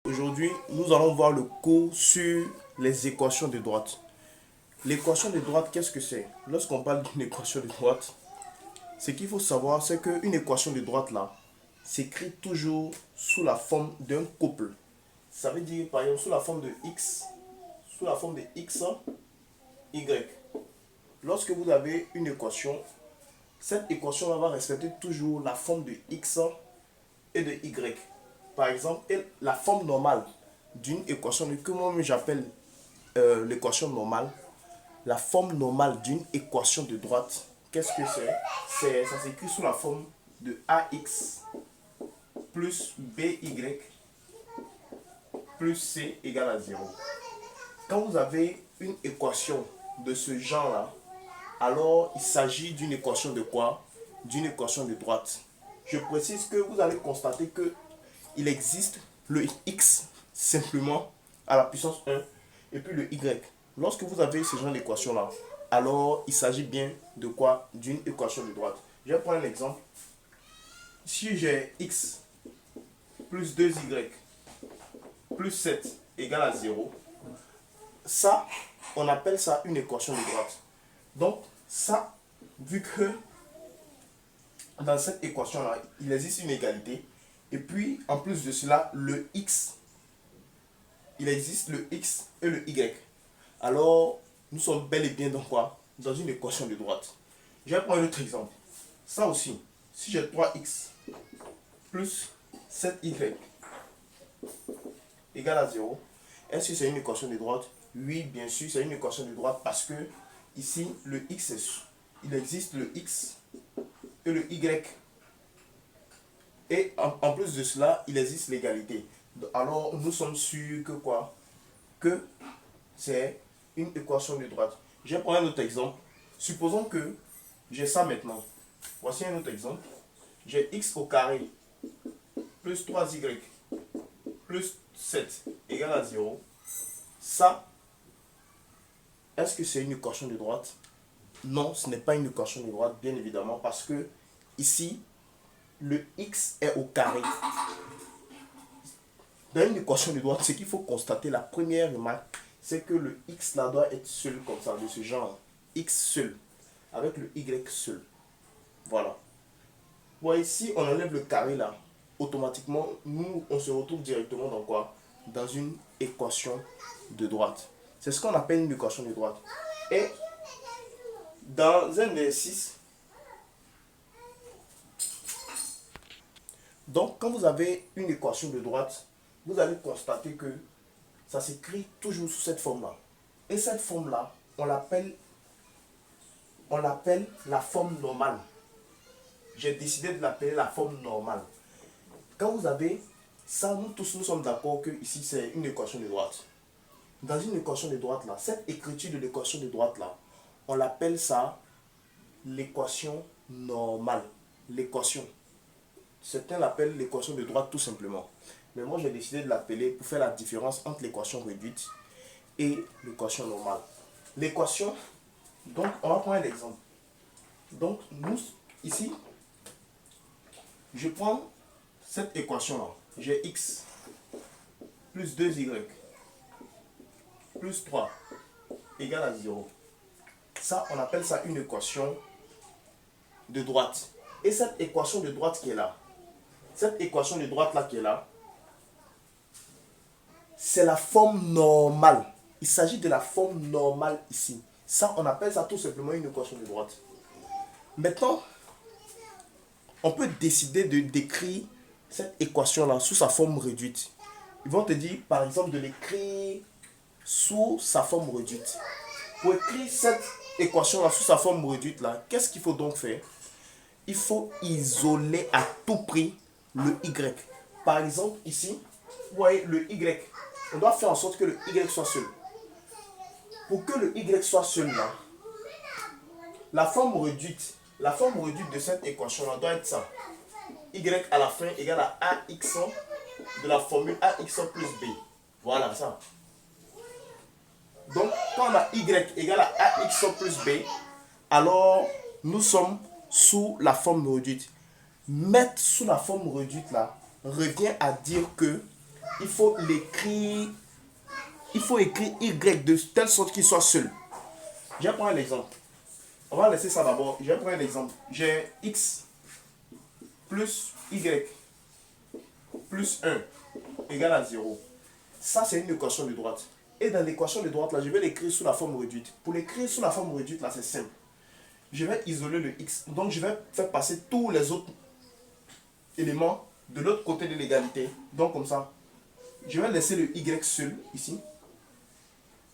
Aujourd'hui, nous allons voir le cours sur les équations de droite. L'équation de droite, qu'est-ce que c'est? Lorsqu'on parle d'une équation de droite, ce qu'il faut savoir, c'est qu'une équation de droite là s'écrit toujours sous la forme d'un couple. Ça veut dire par exemple sous la forme de x, sous la forme de x, y. Lorsque vous avez une équation, cette équation là va respecter toujours la forme de x et de y. Par exemple, la forme normale d'une équation que moi j'appelle l'équation normale, la forme normale d'une équation de droite, qu'est-ce que ça s'écrit sous la forme de ax plus by plus c égale à 0. Quand vous avez une équation de ce genre-là, alors il s'agit d'une équation de quoi? D'une équation de droite. Je précise que vous allez constater que il existe le x simplement à la puissance 1 et puis le y. Lorsque vous avez ce genre d'équation là, alors il s'agit bien de quoi? D'une équation de droite. Je vais prendre un exemple. Si j'ai x plus 2y plus 7 égale à 0, ça, on appelle ça une équation de droite. Donc, ça, vu que dans cette équation-là, il existe une égalité, et puis en plus de cela, le x, il existe le x et le y. Alors, nous sommes bel et bien dans quoi? Dans une équation de droite. Je vais prendre un autre exemple. Ça aussi, si j'ai 3x plus 7y égale à 0, est-ce que c'est une équation de droite? Oui, bien sûr, c'est une équation de droite parce que ici, le x, il existe le x et le y. Et en plus de cela, il existe l'égalité. Alors, nous sommes sûrs que quoi? Que c'est une équation de droite. Je vais prendre un autre exemple. Supposons que j'ai ça maintenant. Voici un autre exemple. J'ai x au carré plus 3y plus 7 égale à 0. Ça, est-ce que c'est une équation de droite? Non, ce n'est pas une équation de droite, bien évidemment, parce que ici, le x est au carré. Dans une équation de droite, ce qu'il faut constater, la première remarque, c'est que le x là doit être seul comme ça, de ce genre. X seul, avec le y seul. Voilà. Bon, ici, on enlève le carré là. Automatiquement, nous, on se retrouve directement dans quoi? Dans une équation de droite. C'est ce qu'on appelle une équation de droite. Et dans un exercice, donc quand vous avez une équation de droite, vous allez constater que ça s'écrit toujours sous cette forme-là. Et cette forme-là, on l'appelle la forme normale. J'ai décidé de l'appeler la forme normale. Quand vous avez ça, nous tous nous sommes d'accord que ici c'est une équation de droite. Dans une équation de droite là, cette écriture de l'équation de droite là, on l'appelle ça l'équation normale. L'équation. Certains l'appellent l'équation de droite tout simplement. Mais moi j'ai décidé de l'appeler pour faire la différence entre l'équation réduite et l'équation normale. L'équation, donc on va prendre un exemple. Donc nous, ici, je prends cette équation là. J'ai x plus 2y plus 3 égale à 0. Ça, on appelle ça une équation de droite. Et cette équation de droite qui est là, cette équation de droite là qui est là, c'est la forme normale. Il s'agit de la forme normale ici. Ça, on appelle ça tout simplement une équation de droite. Maintenant, on peut décider de décrire cette équation-là sous sa forme réduite. Ils vont te dire, par exemple, de l'écrire sous sa forme réduite. Pour écrire cette équation-là sous sa forme réduite-là, qu'est-ce qu'il faut donc faire? Il faut isoler à tout prix le y. Par exemple, ici, vous voyez le y. On doit faire en sorte que le y soit seul. Pour que le y soit seul là, la forme réduite de cette équation-là doit être ça. Y à la fin égale à ax de la formule ax plus b. Voilà ça. Donc, quand on a y égale à ax plus b, alors nous sommes sous la forme réduite. Mettre sous la forme réduite là revient à dire que il faut l'écrire, il faut écrire y de telle sorte qu'il soit seul. Je vais prendre un exemple. On va laisser ça d'abord. Je vais prendre un exemple. J'ai x plus y plus 1 égale à 0. Ça, c'est une équation de droite. Et dans l'équation de droite, là, je vais l'écrire sous la forme réduite. Pour l'écrire sous la forme réduite, là, c'est simple. Je vais isoler le x. Donc, je vais faire passer tous les autres éléments de l'autre côté de l'égalité. Donc, comme ça, je vais laisser le y seul, ici.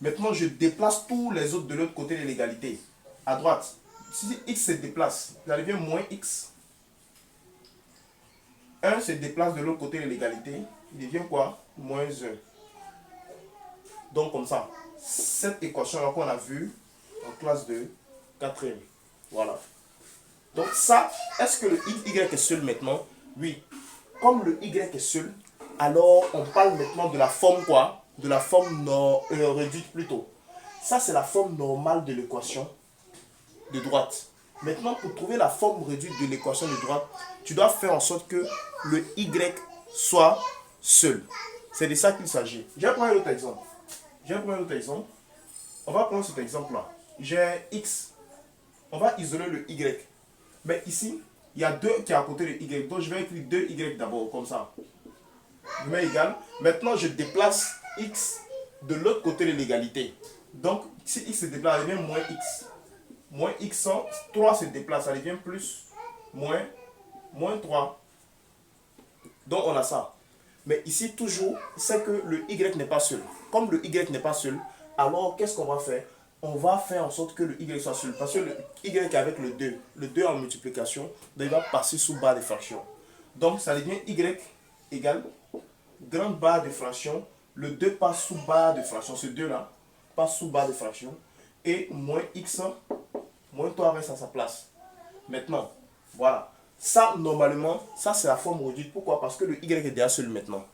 Maintenant, je déplace tous les autres de l'autre côté de l'égalité. À droite, si x se déplace, ça devient moins x. 1 se déplace de l'autre côté de l'égalité. Il devient quoi? Moins 1. Donc, comme ça, cette équation-là qu'on a vue en classe de 4e. Voilà. Donc, ça, est-ce que le y est seul maintenant? Oui. Comme le y est seul, alors on parle maintenant de la forme quoi? De la forme réduite plutôt. Ça, c'est la forme normale de l'équation de droite. Maintenant, pour trouver la forme réduite de l'équation de droite, tu dois faire en sorte que le y soit seul. C'est de ça qu'il s'agit. Je vais prendre un autre exemple. On va prendre cet exemple-là. J'ai x. On va isoler le y. Mais ici, il y a 2 qui est à côté de y. Donc, je vais écrire 2y d'abord, comme ça. Je mets égal. Maintenant, je déplace x de l'autre côté de l'égalité. Donc, si x se déplace, ça devient moins x. Moins x, 3 se déplace, ça devient plus, moins 3. Donc, on a ça. Mais ici, toujours, c'est que le y n'est pas seul. Comme le y n'est pas seul, alors qu'est-ce qu'on va faire? On va faire en sorte que le y soit seul. Parce que le y est avec le 2 en multiplication, donc il va passer sous barre de fraction. Donc, ça devient y égale grande barre de fraction. Le 2 passe sous barre de fraction. Ce 2-là passe sous barre de fraction. Et moins x, moins 3 reste à sa place. Maintenant, voilà. Ça, normalement, ça c'est la forme réduite. Pourquoi? Parce que le y est déjà seul maintenant.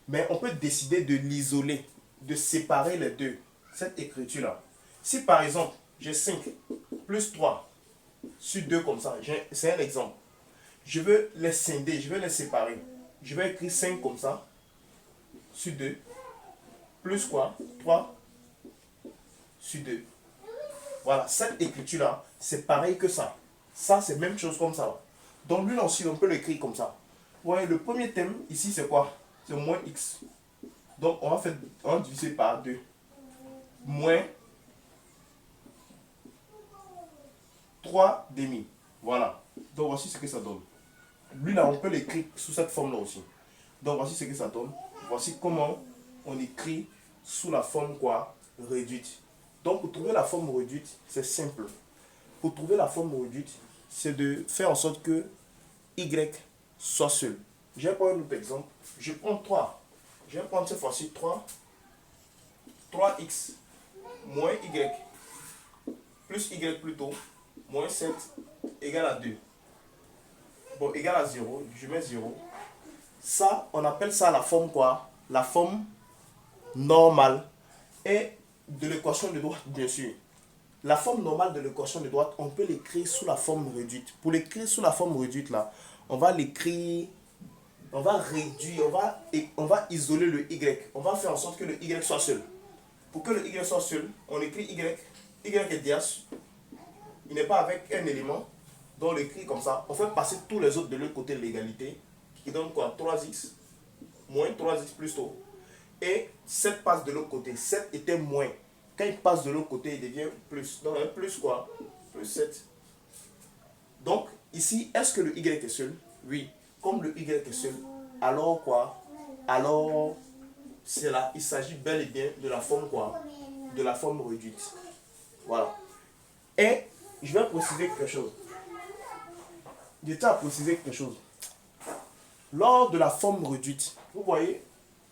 Mais on peut décider de l'isoler, de séparer les deux. Cette écriture-là. Si par exemple, j'ai 5 plus 3 sur 2 comme ça, c'est un exemple. Je veux les scinder, je veux les séparer. Je vais écrire 5 comme ça, sur 2, plus quoi? 3 sur 2. Voilà, cette écriture-là, c'est pareil que ça. Ça, c'est même chose comme ça. Donc, lui aussi, on peut l'écrire comme ça. Vous voyez, le premier thème, ici, c'est quoi? C'est moins x. Donc, on va diviser par 2. Moins 3 demi. Voilà. Donc, voici ce que ça donne. Lui, là, on peut l'écrire sous cette forme-là aussi. Donc, voici ce que ça donne. Voici comment on écrit sous la forme quoi? Réduite. Donc, pour trouver la forme réduite, c'est simple. Pour trouver la forme réduite, c'est de faire en sorte que y soit seul. Je vais prendre un autre exemple. Je prends 3. Je vais prendre cette fois-ci 3x moins y plus y plutôt moins 7 égale à 2. Bon, égal à 0. Je mets 0. Ça, on appelle ça la forme quoi? La forme normale. Et de l'équation de droite, bien sûr. La forme normale de l'équation de droite, on peut l'écrire sous la forme réduite. Pour l'écrire sous la forme réduite, là, on va l'écrire, on va réduire, on va isoler le y. On va faire en sorte que le y soit seul. Pour que le y soit seul, on écrit y. Y est déjà, il n'est pas avec un élément. Donc on l'écrit comme ça. On fait passer tous les autres de l'autre côté de l'égalité, qui donne quoi? 3x, moins 3x plus tôt. Et 7 passe de l'autre côté. 7 était moins. Quand il passe de l'autre côté, il devient plus. Donc, un plus quoi? Plus 7. Donc, ici, est-ce que le y est seul? Oui. Comme le y est seul, alors quoi? Alors, c'est là, il s'agit bel et bien de la forme quoi? De la forme réduite. Voilà. Et, je vais préciser quelque chose. Je tiens à préciser quelque chose. Lors de la forme réduite, vous voyez,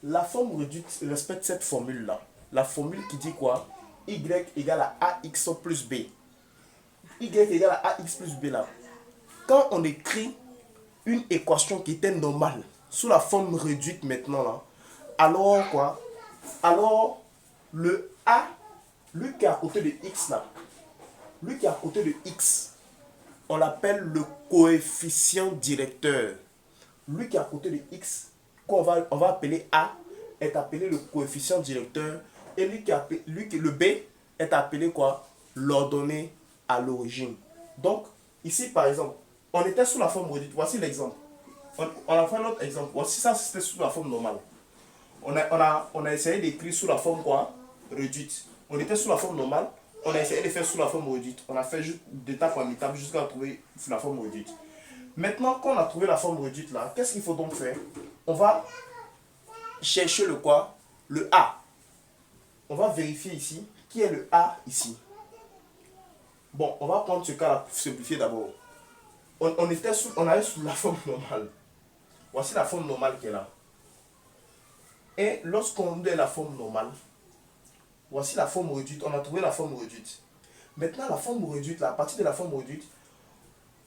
la forme réduite respecte cette formule-là. La formule qui dit quoi? Y égale à AX plus B. Y égale à AX plus B là. Quand on écrit une équation qui était normale sous la forme réduite maintenant là, alors quoi? Alors le A, lui qui est à côté de X là, lui qui est à côté de X, on l'appelle le coefficient directeur. Lui qui est à côté de X, qu'on va appeler A, est appelé le coefficient directeur et le B est appelé quoi? L'ordonnée à l'origine. Donc, ici par exemple, on était sous la forme réduite. Voici l'exemple. On a fait un autre exemple. Voici ça, c'était sous la forme normale. On a essayé d'écrire sous la forme quoi? Réduite. On était sous la forme normale. On a essayé de faire sous la forme réduite. On a fait juste d'étape en étape jusqu'à trouver la forme réduite. Maintenant, quand on a trouvé la forme réduite là, qu'est-ce qu'il faut donc faire? On va chercher le quoi? Le A. On va vérifier ici qui est le A ici. Bon, on va prendre ce cas-là pour simplifier d'abord. On allait sous la forme normale. Voici la forme normale qui est là. Et lorsqu'on est la forme normale, voici la forme réduite. On a trouvé la forme réduite. Maintenant, la forme réduite, là, à partir de la forme réduite,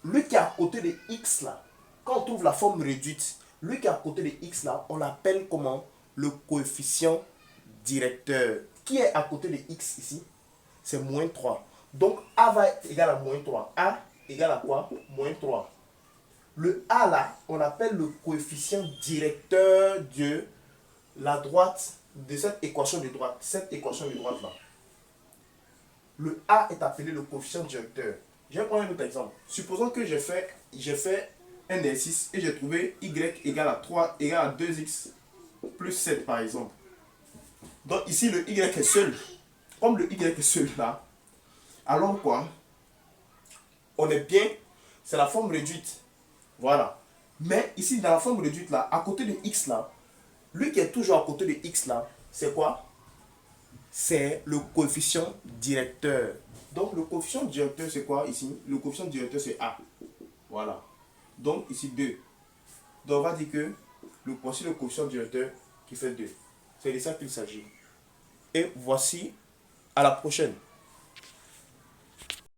lui qui est à côté de x là, quand on trouve la forme réduite, lui qui est à côté de x là, on l'appelle comment? Le coefficient directeur. Qui est à côté de x ici? C'est moins 3. Donc A va être égal à moins 3. A égale à quoi? Moins 3. Le A là, on l'appelle le coefficient directeur de la droite, de cette équation de droite. Cette équation de droite là. Le A est appelé le coefficient directeur. Je vais prendre un autre exemple. Supposons que j'ai fait un exercice et j'ai trouvé y égale à 3 égale à 2x plus 7 par exemple. Donc ici le y est seul. Comme le y est seul là, alors quoi? On est bien, c'est la forme réduite. Voilà. Mais ici dans la forme réduite là, à côté de x là, lui qui est toujours à côté de x là, c'est quoi? C'est le coefficient directeur. Donc le coefficient directeur c'est quoi ici? Le coefficient directeur c'est A. Voilà. Donc ici 2. Donc on va dire que voici le coefficient directeur qui fait 2. C'est de ça qu'il s'agit. Et voici, à la prochaine.